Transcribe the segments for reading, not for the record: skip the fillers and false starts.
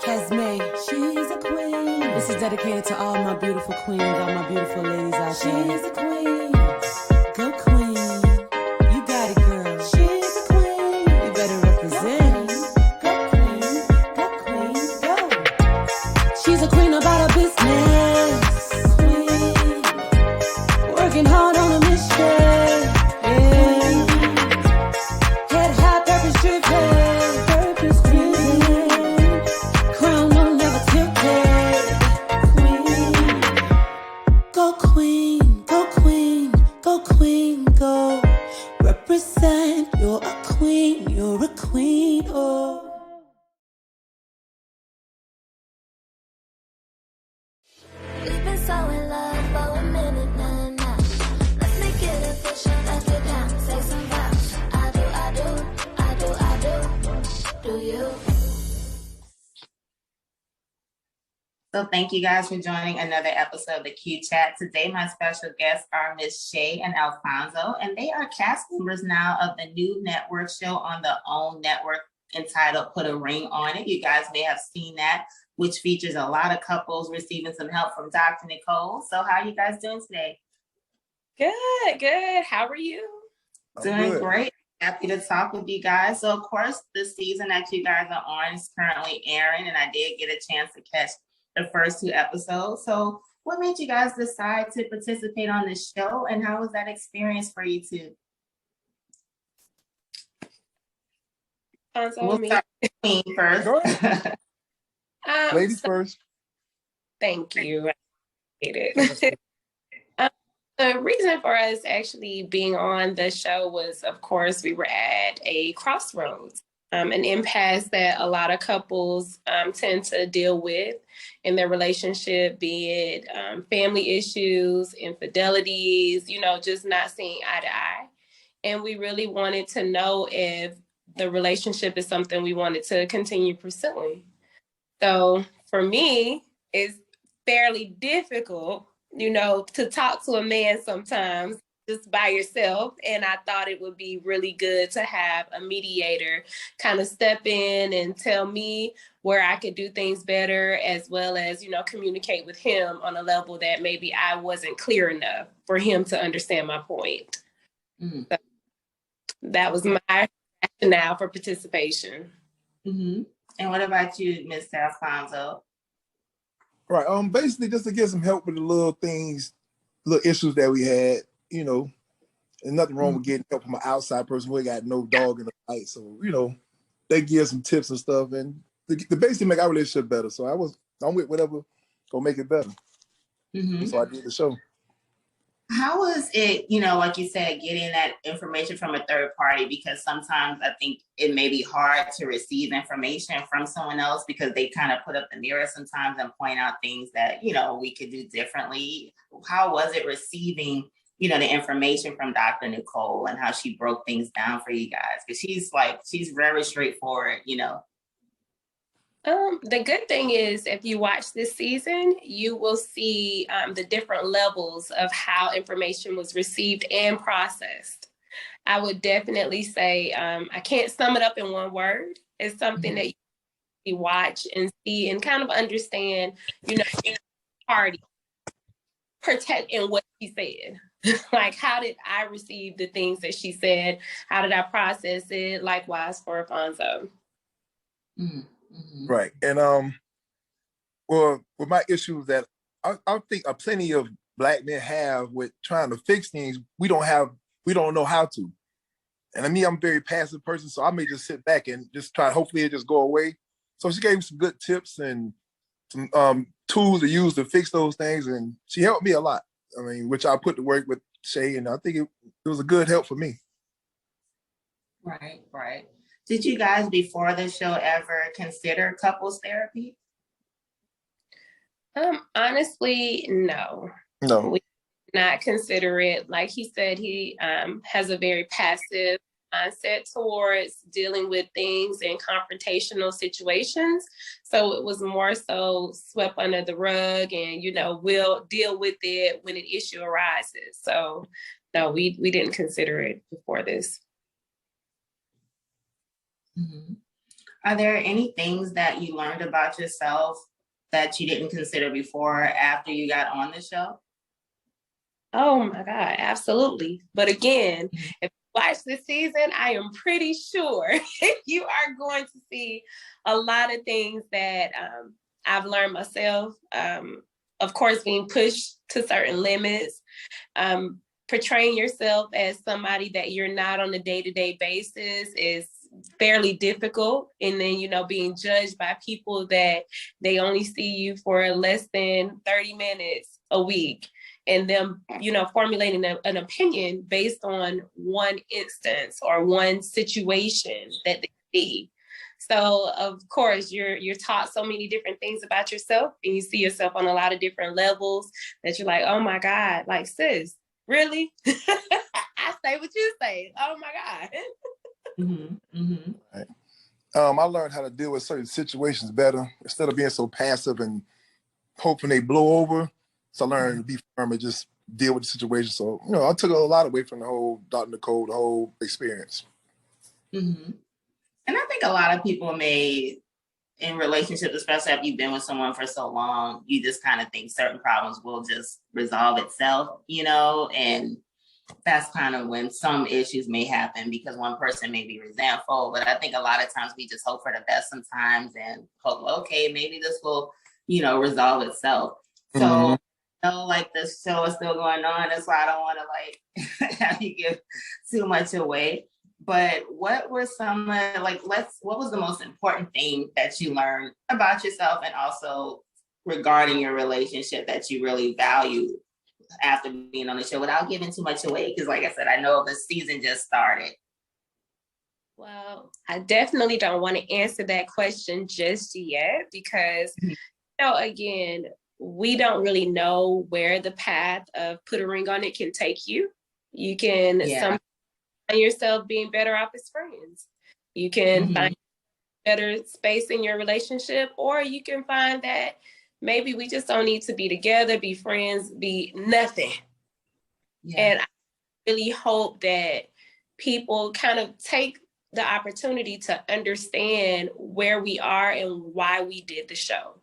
Esme, she's a queen. This is dedicated to all my beautiful queens, all my beautiful ladies out there. She's a queen. Go queen. You got it, girl. She's a queen. You better represent. Go queen. Go queen. Go. She's a queen about her business. Queen. Working hard on a mission. Yeah. Head high, purpose driven. Purpose driven. Crown on never tilted. Queen. Go queen. Go queen. Go queen. Go. Represent. You're a queen. You're a queen. Oh. We've been so in love for a minute now. Let's make it official. Let's get down. Say some vows. I do, I do, I do, I do. Do you? So thank you guys for joining another episode of the Q Chat. Today, my special guests are Miss Shay and Alfonzo, and they are cast members now of the new network show on the OWN network entitled Put a Ring on It. You guys may have seen that, which features a lot of couples receiving some help from Dr. Nicole. So how are you guys doing today? Good. How are you? Doing great. Happy to talk with you guys. So of course, the season that you guys are on is currently airing, and I did get a chance to catch the first 2 episodes. So what made you guys decide to participate on this show, and how was that experience for you two? We'll start with Queen first. Go ahead. Ladies first. Thank you. I appreciate it. The reason for us actually being on the show was, of course, we were at a crossroads, an impasse that a lot of couples tend to deal with in their relationship, be it family issues, infidelities, just not seeing eye to eye. And we really wanted to know if the relationship is something we wanted to continue pursuing. So for me, it's fairly difficult, to talk to a man sometimes just by yourself. And I thought it would be really good to have a mediator kind of step in and tell me where I could do things better, as well as, communicate with him on a level that maybe I wasn't clear enough for him to understand my point. Mm-hmm. So that was my rationale for participation. Mm-hmm. And what about you, Mr. Alfonso? Right. Basically just to get some help with the little things, little issues that we had, and nothing wrong with getting help from an outside person who ain't got no dog in the fight. So, they give some tips and stuff, and the basically make our relationship better. So I'm with whatever gonna make it better. Mm-hmm. So I did the show. How was it, like you said, getting that information from a third party? Because sometimes I think it may be hard to receive information from someone else because they kind of put up the mirror sometimes and point out things that, we could do differently. How was it receiving, the information from Dr. Nicole and how she broke things down for you guys? Because she's very straightforward, The good thing is, if you watch this season, you will see the different levels of how information was received and processed. I would definitely say, I can't sum it up in one word. It's something that you watch and see and kind of understand, party protecting what she said. Like, how did I receive the things that she said? How did I process it? Likewise for Alfonso. Mm-hmm. Mm-hmm. Right. And well, with my issues that I think plenty of Black men have with trying to fix things, we don't know how to. And I mean, I'm a very passive person, so I may just sit back and just try, hopefully it just go away. So she gave me some good tips and some tools to use to fix those things, and she helped me a lot. I mean, which I put to work with Shay, and I think it was a good help for me. Right. Did you guys, before the show, ever consider couples therapy? Honestly, no. No. We did not consider it. Like he said, he has a very passive mindset towards dealing with things in confrontational situations. So it was more so swept under the rug and, we'll deal with it when an issue arises. So no, we didn't consider it before this. Mm-hmm. Are there any things that you learned about yourself that you didn't consider before or after you got on the show? Oh my God, absolutely. But again, if you watch this season, I am pretty sure you are going to see a lot of things that I've learned myself. Of course, being pushed to certain limits, portraying yourself as somebody that you're not on a day-to-day basis is fairly difficult. And then, being judged by people that they only see you for less than 30 minutes a week, and them, formulating an opinion based on one instance or one situation that they see. So of course you're taught so many different things about yourself, and you see yourself on a lot of different levels that you're like, oh my God, like, sis, really? I say what you say. Oh my God. Mm-hmm. Mm-hmm. Right. I learned how to deal with certain situations better instead of being so passive and hoping they blow over. So I learned to be firm and just deal with the situation. So, I took a lot away from the whole Dr. Nicole, the whole experience. Mm-hmm. And I think a lot of people may, in relationships, especially if you've been with someone for so long, you just kind of think certain problems will just resolve itself, and that's kind of when some issues may happen because one person may be resentful. But I think a lot of times we just hope for the best sometimes and hope, okay, maybe this will, resolve itself. So, like the show is still going on. That's why I don't want to have you give too much away. But what were some what was the most important thing that you learned about yourself and also regarding your relationship that you really value after being on the show without giving too much away? Because like I said, I know the season just started. Well, I definitely don't want to answer that question just yet because, again, we don't really know where the path of Put a Ring on It can take you. You can find yourself being better off as friends. You can find better space in your relationship, or you can find that maybe we just don't need to be together, be friends, be nothing. Yeah. And I really hope that people kind of take the opportunity to understand where we are and why we did the show.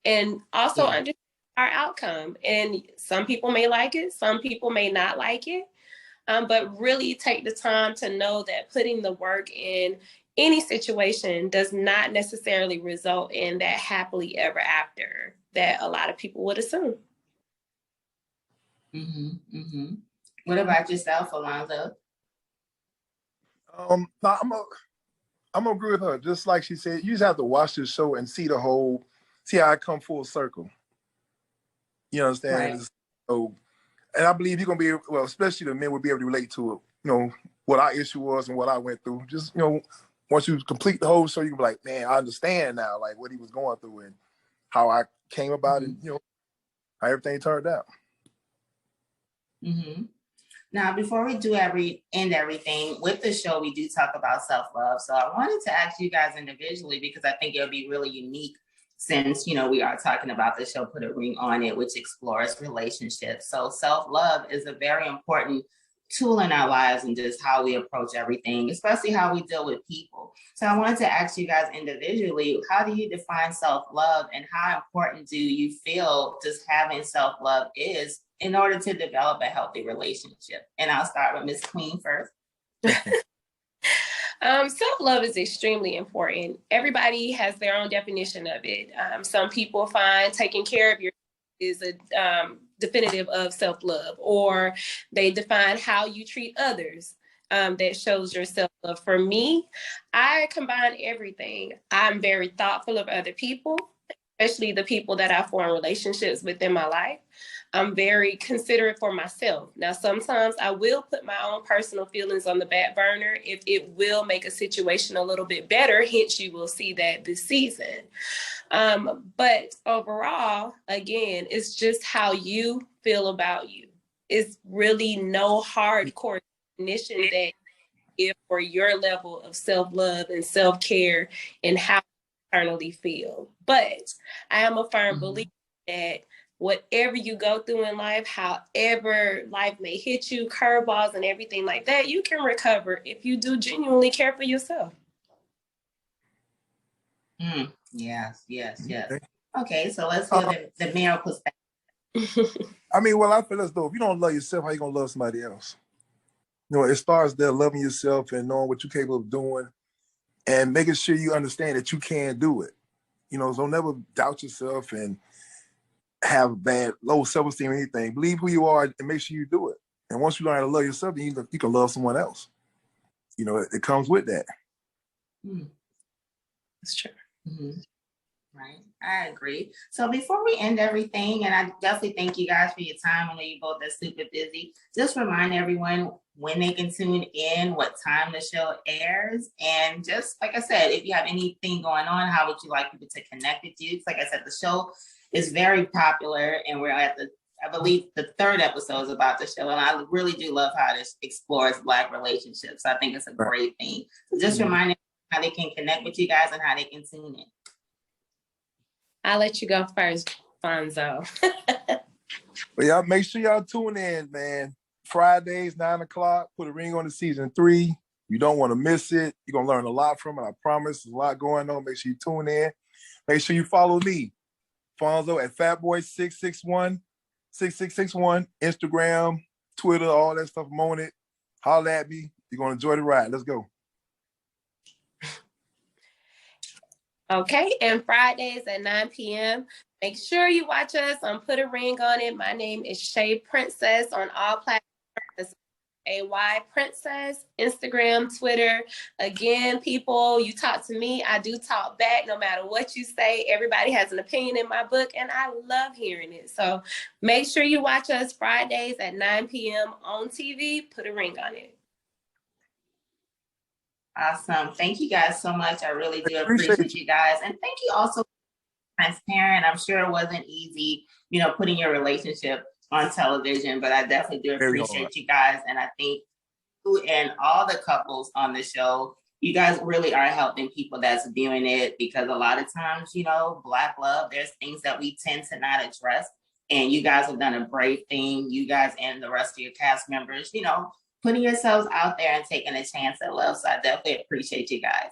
And also understand our outcome. And some people may like it, some people may not like it. But really take the time to know that putting the work in any situation does not necessarily result in that happily ever after that a lot of people would assume. What about yourself, Alfonzo? I'm gonna agree with her. Just like she said, you just have to watch this show and see how I come full circle. You understand? Right. So, and I believe you're gonna be especially the men will be able to relate to it. What our issue was and what I went through. Just once you complete the whole show, you can be like, man, I understand now, like what he was going through and how I came about it. How everything turned out. Now, before we do end everything with the show, we do talk about self-love. So I wanted to ask you guys individually because I think it'll be really unique since, we are talking about the show Put a Ring on It, which explores relationships. So self-love is a very important tool in our lives and just how we approach everything, especially how we deal with people. So I wanted to ask you guys individually, how do you define self-love and how important do you feel just having self-love is in order to develop a healthy relationship? And I'll start with Miss Queen first. Self-love is extremely important. Everybody has their own definition of it. Some people find taking care of yourself is a definitive of self-love, or they define how you treat others that shows your self-love. For me, I combine everything. I'm very thoughtful of other people, especially the people that I form relationships with in my life. I'm very considerate for myself. Now, sometimes I will put my own personal feelings on the back burner if it will make a situation a little bit better. Hence, you will see that this season. But overall, again, it's just how you feel about you. It's really no hardcore definition that if for your level of self-love and self-care and how you internally feel. But I am a firm believer that whatever you go through in life, however life may hit you, curveballs and everything like that, you can recover if you do genuinely care for yourself. Yes. Okay. Okay, so let's hear the male perspective. I mean, well, I feel as though if you don't love yourself, how you gonna love somebody else? You know, it starts there loving yourself and knowing what you're capable of doing and making sure you understand that you can do it. You know, so never doubt yourself and have bad, low self-esteem or anything. Believe who you are and make sure you do it. And once you learn how to love yourself, then you can love someone else. You know, it comes with that. It's true. Mm-hmm. Right. I agree. So before we end everything, and I definitely thank you guys for your time. I know you both are super busy. Just remind everyone when they can tune in, what time the show airs. And just like I said, if you have anything going on, how would you like people to connect with you? Like I said, the show is very popular and we're at I believe the 3rd episode is about the show. And I really do love how this explores Black relationships. I think it's a great thing. So just remind them how they can connect with you guys and how they can tune in. I'll let you go first, Fonzo. But y'all make sure y'all tune in, man. Fridays, 9:00, Put a Ring on the season 3. You don't want to miss it. You're going to learn a lot from it. I promise. There's a lot going on. Make sure you tune in. Make sure you follow me, Fonzo, at Fatboy661, 6661, Instagram, Twitter, all that stuff. I'm on it. Holla at me. You're going to enjoy the ride. Let's go. Okay, and Fridays at 9 p.m. Make sure you watch us on Put a Ring on It. My name is Shay Princess on all platforms. That's AY Princess, Instagram, Twitter. Again, people, you talk to me, I do talk back no matter what you say. Everybody has an opinion in my book, and I love hearing it. So make sure you watch us Fridays at 9 p.m. on TV. Put a Ring on It. Awesome. Thank you guys so much. I really do appreciate you guys. And thank you also for being transparent. I'm sure it wasn't easy, putting your relationship on television, but I definitely do appreciate you guys. And I think you and all the couples on the show, you guys really are helping people that's viewing it, because a lot of times, Black love, there's things that we tend to not address. And you guys have done a brave thing. You guys and the rest of your cast members, putting yourselves out there and taking a chance at love. So I definitely appreciate you guys.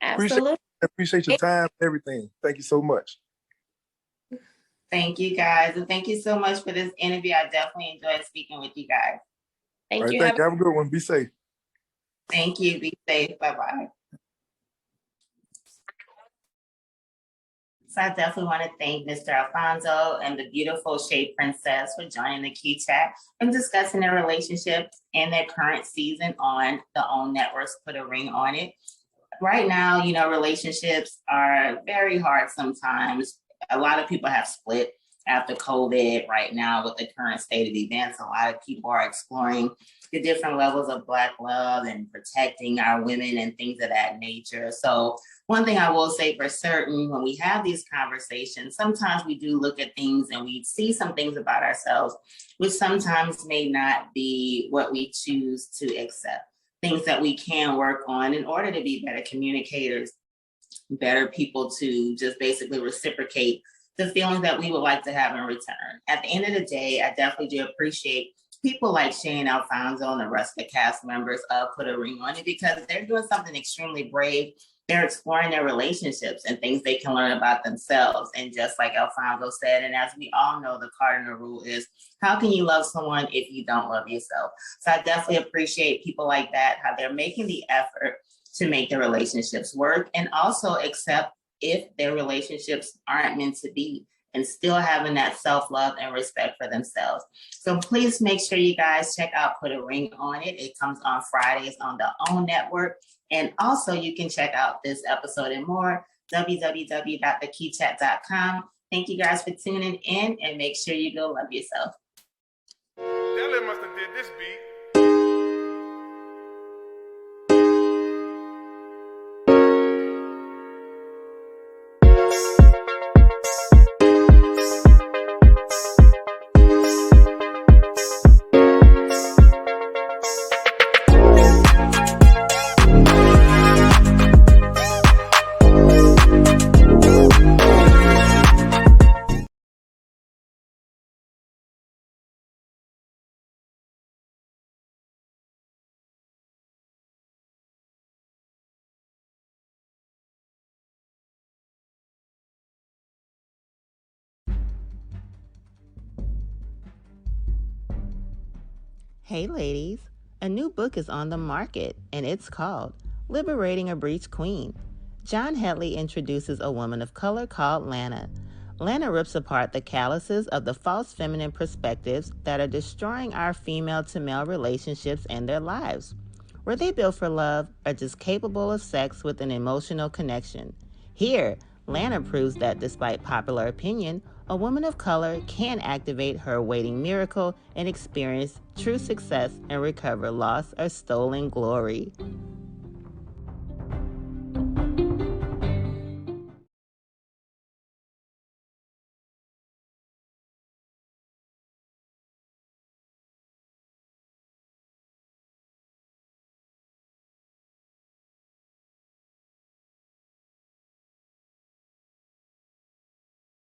Absolutely. Appreciate your time, everything. Thank you so much. Thank you guys. And thank you so much for this interview. I definitely enjoyed speaking with you guys. Thank you. Have a good one. Be safe. Thank you. Be safe. Bye-bye. So I definitely want to thank Mr. Alfonzo and the beautiful Shay Princess for joining the Key Chat and discussing their relationship and their current season on the OWN Network's Put a Ring on It. Right now, relationships are very hard sometimes. A lot of people have split after COVID right now with the current state of events. A lot of people are exploring the different levels of Black love and protecting our women and things of that nature. So one thing I will say for certain, when we have these conversations, sometimes we do look at things and we see some things about ourselves, which sometimes may not be what we choose to accept. Things that we can work on in order to be better communicators, better people to just basically reciprocate the feelings that we would like to have in return. At the end of the day, I definitely do appreciate people like Shay and Alfonzo and the rest of the cast members of Put a Ring on It, because they're doing something extremely brave. They're exploring their relationships and things they can learn about themselves. And just like Alfonzo said, and as we all know, the cardinal rule is, how can you love someone if you don't love yourself? So I definitely appreciate people like that, how they're making the effort to make their relationships work and also accept if their relationships aren't meant to be, and still having that self-love and respect for themselves. So please make sure you guys check out Put a Ring on It. It comes on Fridays on the OWN Network. And also you can check out this episode and more, www.thekeychat.com. Thank you guys for tuning in, and make sure you go love yourself. That must have did this beat. Hey ladies, a new book is on the market and it's called Liberating a Breached Queen. John Headley introduces a woman of color called Lana. Lana rips apart the calluses of the false feminine perspectives that are destroying our female-to-male relationships and their lives. Were they built for love or just capable of sex with an emotional connection? Here, Lana proves that despite popular opinion, a woman of color can activate her awaiting miracle and experience true success and recover lost or stolen glory.